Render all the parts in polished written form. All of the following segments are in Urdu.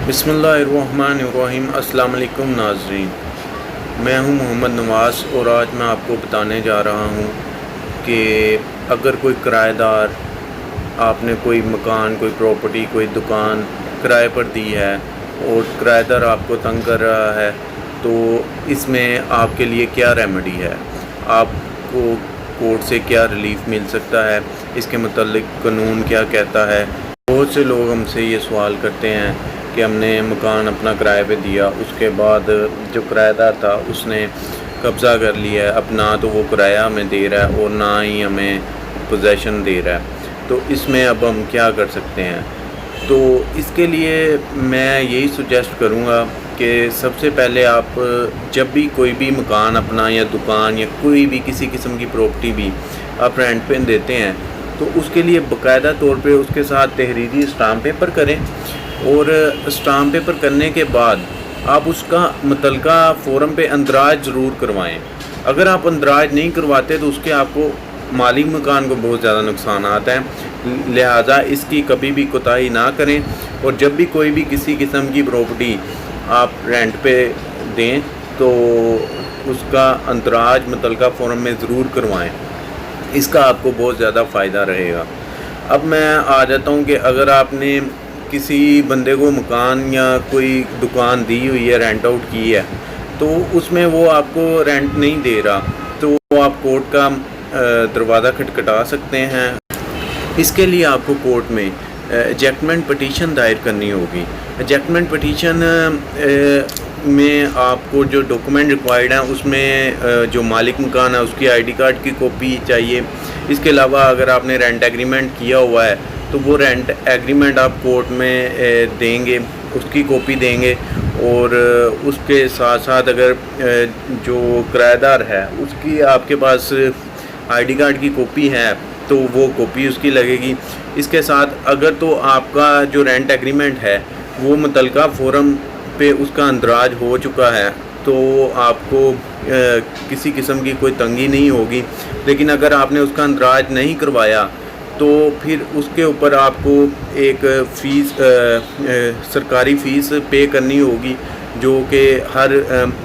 بسم اللہ الرحمن الرحیم۔ السلام علیکم ناظرین، میں ہوں محمد نواز اور آج میں آپ کو بتانے جا رہا ہوں کہ اگر کوئی کرایہ دار آپ نے کوئی مکان، کوئی پراپرٹی، کوئی دکان کرائے پر دی ہے اور کرایہ دار آپ کو تنگ کر رہا ہے تو اس میں آپ کے لیے کیا ریمیڈی ہے، آپ کو کورٹ سے کیا ریلیف مل سکتا ہے، اس کے متعلق قانون کیا کہتا ہے۔ بہت سے لوگ ہم سے یہ سوال کرتے ہیں کہ ہم نے مکان اپنا کرائے پہ دیا، اس کے بعد جو کرایہ دار تھا اس نے قبضہ کر لیا ہے، اب نہ تو وہ کرایہ ہمیں دے رہا ہے اور نہ ہی ہمیں پوزیشن دے رہا ہے، تو اس میں اب ہم کیا کر سکتے ہیں۔ تو اس کے لیے میں یہی سجیسٹ کروں گا کہ سب سے پہلے آپ جب بھی کوئی بھی مکان اپنا یا دکان یا کوئی بھی کسی قسم کی پراپرٹی بھی آپ رینٹ پہ دیتے ہیں تو اس کے لیے باقاعدہ طور پہ اس کے ساتھ تحریری اسٹامپ پیپر کریں، اور اسٹامپ پیپر کرنے کے بعد آپ اس کا متعلقہ فورم پہ اندراج ضرور کروائیں۔ اگر آپ اندراج نہیں کرواتے تو اس کے آپ کو مالک مکان کو بہت زیادہ نقصانات ہیں، لہٰذا اس کی کبھی بھی کوتاہی نہ کریں، اور جب بھی کوئی بھی کسی قسم کی پراپرٹی آپ رینٹ پہ دیں تو اس کا اندراج متعلقہ فورم میں ضرور کروائیں، اس کا آپ کو بہت زیادہ فائدہ رہے گا۔ اب میں آ جاتا ہوں کہ اگر آپ نے کسی بندے کو مکان یا کوئی دکان دی ہوئی ہے، رینٹ آؤٹ کی ہے، تو اس میں وہ آپ کو رینٹ نہیں دے رہا تو آپ کورٹ کا دروازہ کھٹکھٹا سکتے ہیں۔ اس کے لیے آپ کو کورٹ میں ایجیکٹمنٹ پٹیشن دائر کرنی ہوگی۔ ایجیکٹمنٹ پٹیشن میں آپ کو جو ڈاکومنٹ ریکوائرڈ ہیں اس میں جو مالک مکان ہے اس کی آئی ڈی کارڈ کی کاپی چاہیے۔ اس کے علاوہ اگر آپ نے رینٹ ایگریمنٹ کیا ہوا ہے تو وہ رینٹ ایگریمنٹ آپ کورٹ میں دیں گے، اس کی کاپی دیں گے، اور اس کے ساتھ ساتھ اگر جو کرایہ دار ہے اس کی آپ کے پاس آئی ڈی کارڈ کی کاپی ہے تو وہ کاپی اس کی لگے گی۔ اس کے ساتھ اگر تو آپ کا جو رینٹ ایگریمنٹ ہے وہ متعلقہ فورم پہ اس کا اندراج ہو چکا ہے تو آپ کو کسی قسم کی کوئی تنگی نہیں ہوگی، لیکن اگر آپ نے اس کا اندراج نہیں کروایا تو پھر اس کے اوپر آپ کو ایک فیس سرکاری فیس پے کرنی ہوگی جو کہ ہر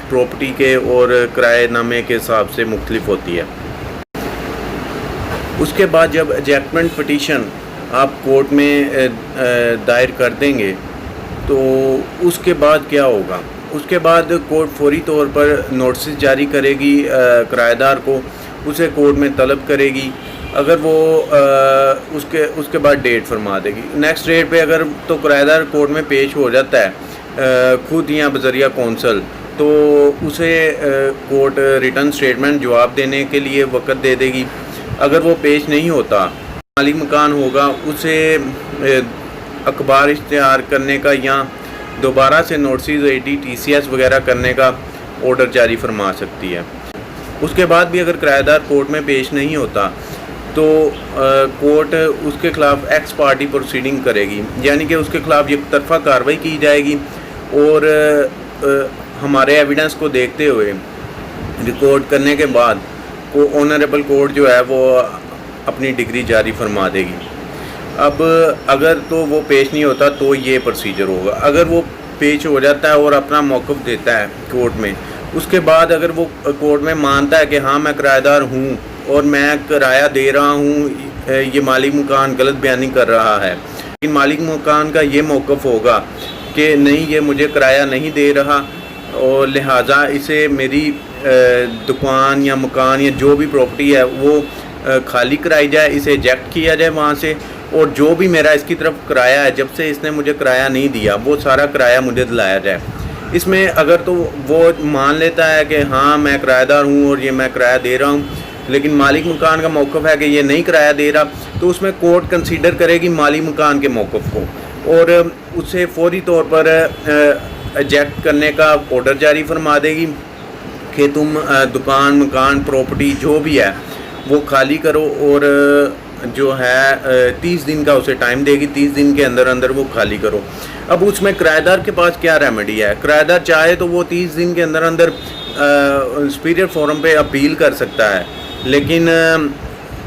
پراپرٹی کے اور کرایہ نامے کے حساب سے مختلف ہوتی ہے۔ اس کے بعد جب ایجیکٹمنٹ پٹیشن آپ کورٹ میں دائر کر دیں گے تو اس کے بعد کیا ہوگا؟ اس کے بعد کورٹ فوری طور پر نوٹسز جاری کرے گی کرایہ دار کو، اسے کورٹ میں طلب کرے گی، اگر وہ اس کے بعد ڈیٹ فرما دے گی۔ نیکسٹ ڈیٹ پہ اگر تو کرایہ دار کورٹ میں پیش ہو جاتا ہے خود یا بذریعہ کونسل تو اسے کورٹ ریٹرن اسٹیٹمنٹ جواب دینے کے لیے وقت دے دے گی۔ اگر وہ پیش نہیں ہوتا، مالک مکان ہوگا اسے اخبار اشتہار کرنے کا یا دوبارہ سے نوٹسز TCS وغیرہ کرنے کا آرڈر جاری فرما سکتی ہے۔ اس کے بعد بھی اگر کرایہ دار کورٹ میں پیش نہیں ہوتا تو کورٹ اس کے خلاف ایکس پارٹی پروسیڈنگ کرے گی، یعنی کہ اس کے خلاف یک طرفہ کارروائی کی جائے گی، اور ہمارے ایویڈنس کو دیکھتے ہوئے ریکارڈ کرنے کے بعد کو آنریبل کورٹ جو ہے وہ اپنی ڈگری جاری فرما دے گی۔ اب اگر تو وہ پیش نہیں ہوتا تو یہ پروسیجر ہوگا۔ اگر وہ پیش ہو جاتا ہے اور اپنا موقف دیتا ہے کورٹ میں، اس کے بعد اگر وہ کورٹ میں مانتا ہے کہ ہاں میں کرایہ دار ہوں اور میں کرایہ دے رہا ہوں، یہ مالک مکان غلط بیانی کر رہا ہے، لیکن مالک مکان کا یہ موقف ہوگا کہ نہیں، یہ مجھے کرایہ نہیں دے رہا اور لہٰذا اسے میری دکان یا مکان یا جو بھی پراپرٹی ہے وہ خالی کرائی جائے، اسے ایجیکٹ کیا جائے وہاں سے، اور جو بھی میرا اس کی طرف کرایہ ہے جب سے اس نے مجھے کرایہ نہیں دیا وہ سارا کرایہ مجھے دلایا جائے۔ اس میں اگر تو وہ مان لیتا ہے کہ ہاں میں کرایہ دار ہوں اور یہ میں کرایہ دے رہا ہوں، لیکن مالک مکان کا موقف ہے کہ یہ نہیں کرایہ دے رہا، تو اس میں کورٹ کنسیڈر کرے گی مالک مکان کے موقف کو اور اسے فوری طور پر ایجیکٹ کرنے کا آرڈر جاری فرما دے گی کہ تم دکان، مکان، پراپرٹی جو بھی ہے وہ خالی کرو، اور جو ہے 30 دن کا اسے ٹائم دے گی، 30 دن کے اندر اندر وہ خالی کرو۔ اب اس میں کرایہ دار کے پاس کیا ریمیڈی ہے؟ کرایہ دار چاہے تو وہ 30 دن کے اندر اندر سپیریئر فورم پہ اپیل کر سکتا ہے، لیکن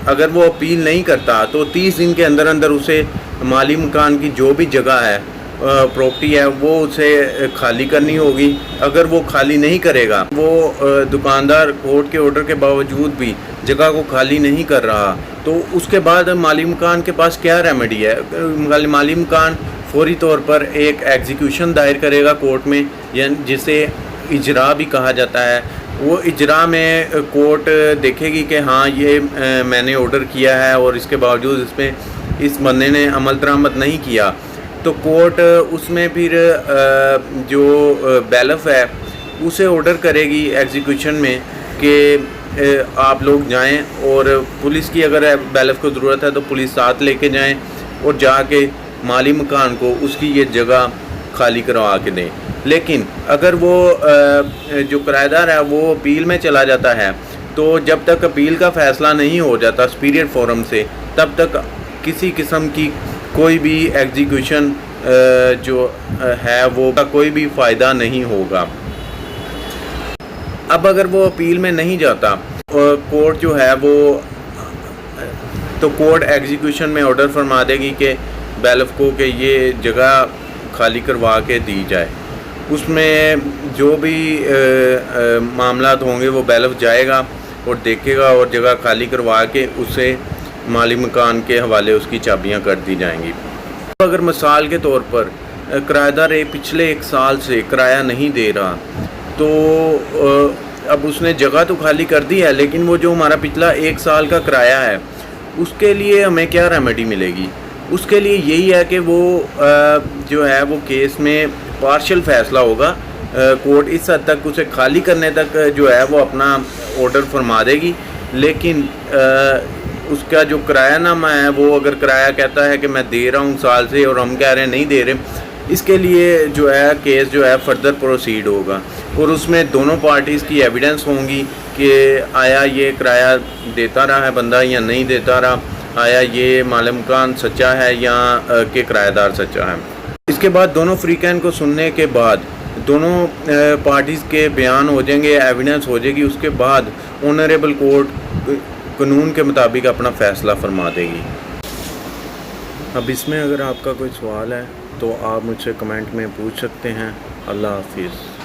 اگر وہ اپیل نہیں کرتا تو 30 دن کے اندر اندر اسے مالی مکان کی جو بھی جگہ ہے پراپرٹی ہے وہ اسے خالی کرنی ہوگی. اگر وہ خالی نہیں کرے گا, وہ دکاندار کورٹ کے آرڈر کے باوجود بھی جگہ کو خالی نہیں کر رہا, تو اس کے بعد مالی مکان کے پاس کیا ریمیڈی ہے؟ مالی مکان فوری طور پر ایک ایگزیکیوشن دائر کرے گا کورٹ میں, یعنی جسے اجرا بھی کہا جاتا ہے. وہ اجرا میں کورٹ دیکھے گی کہ ہاں یہ میں نے آرڈر کیا ہے اور اس کے باوجود اس پہ اس بندے نے عمل درآمد نہیں کیا, تو کورٹ اس میں پھر جو بیلف ہے اسے آرڈر کرے گی ایگزیکیوشن میں کہ آپ لوگ جائیں, اور پولیس کی اگر بیلف کو ضرورت ہے تو پولیس ساتھ لے کے جائیں اور جا کے مالی مکان کو اس کی یہ جگہ خالی کروا کے دیں. لیکن اگر وہ جو کرایہ دار ہے وہ اپیل میں چلا جاتا ہے, تو جب تک اپیل کا فیصلہ نہیں ہو جاتا سپیریئر فورم سے, تب تک کسی قسم کی کوئی بھی ایگزیکیوشن جو ہے وہ کا کوئی بھی فائدہ نہیں ہوگا. اب اگر وہ اپیل میں نہیں جاتا کورٹ جو ہے وہ, تو کورٹ ایگزیکیوشن میں آرڈر فرما دے گی کہ بیلف کو کہ یہ جگہ خالی کروا کے دی جائے. اس میں جو بھی معاملات ہوں گے وہ بیلف جائے گا اور دیکھے گا, اور جگہ خالی کروا کے اسے مالی مکان کے حوالے اس کی چابیاں کر دی جائیں گی. اگر مثال کے طور پر کرایہ دار پچھلے 1 سال سے کرایہ نہیں دے رہا, تو اب اس نے جگہ تو خالی کر دی ہے, لیکن وہ جو ہمارا پچھلا 1 سال کا کرایہ ہے اس کے لیے ہمیں کیا ریمیڈی ملے گی؟ اس کے لیے یہی ہے کہ وہ جو ہے وہ کیس میں پارشل فیصلہ ہوگا. کورٹ اس حد تک اسے خالی کرنے تک جو ہے وہ اپنا آرڈر فرما دے گی, لیکن اس کا جو کرایہ نامہ ہے وہ اگر کرایہ کہتا ہے کہ میں دے رہا ہوں سال سے اور ہم کہہ رہے ہیں نہیں دے رہے, اس کے لیے جو ہے کیس جو ہے فردر پروسیڈ ہوگا, اور اس میں دونوں پارٹیز کی ایویڈنس ہوں گی کہ آیا یہ کرایہ دیتا رہا ہے بندہ یا نہیں دیتا رہا, آیا یہ مالی مکان سچا ہے یا کہ کرایہ دار سچا ہے. اس کے بعد دونوں فریقین کو سننے کے بعد دونوں پارٹیز کے بیان ہو جائیں گے, ایویڈنس ہو جائے گی, اس کے بعد آنریبل کورٹ قانون کے مطابق اپنا فیصلہ فرما دے گی. اب اس میں اگر آپ کا کوئی سوال ہے تو آپ مجھ سے کمنٹ میں پوچھ سکتے ہیں. اللہ حافظ.